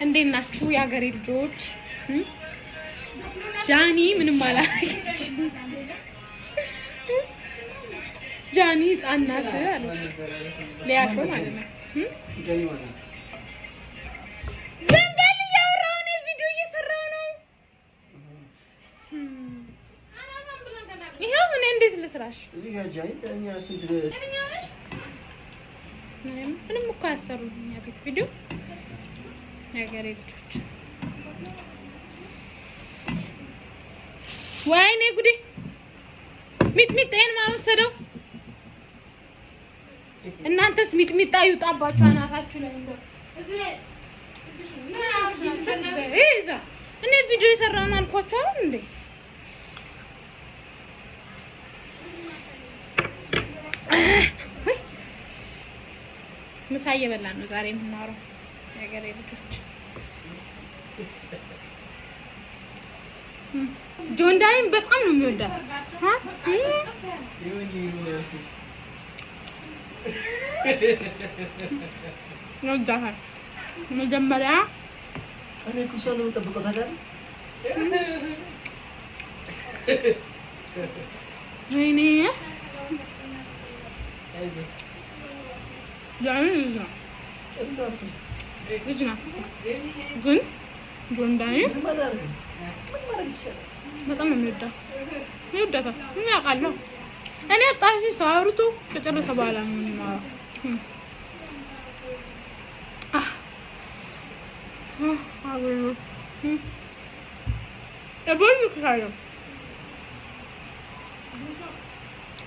እንዴት ናችሁ የሀገሬ ልጆች? ጃኒ ምንም አላረገች። ጃኒ ህፃን ናት አለች ሊያሾ ማለት ነው። ዘንበል እያወራሁ ነው፣ ቪዲዮ እየሰራሁ ነው። ይኸው እኔ እንዴት ልስራሽ? ምንም እኮ አያሰሩም እኛ ቤት ቪዲዮ የሀገሬ ልጆች። ወይኔ ጉዴ! ሚጥሚጣዬን ማን ወሰደው? እናንተስ ሚጥሚጣ ይውጣባችሁ አናታችሁ ላይ እንደው እኔ ቪዲዮ የሰራውን አልኳችሁ አይደል እንዴ? ምሳ እየበላን ነው ዛሬ የምናወራው የሀገሬ ልጆች። ጆን ዳይን በጣም ነው የሚወዳት። ወዳታል መጀመሪያ እኔ ኩሳ ነው ተጠብቀው ታዲያ ወይኔ ዛሬ ልጅ ናት ግን ጆን ዳይን በጣም ነው የሚወዳት። ይወዳታል። ምን ያውቃለሁ እኔ አጣሽ ሳሩቱ ከጨረሰ በኋላ ነው የሚማረው።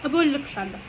እቦልክሻለሁ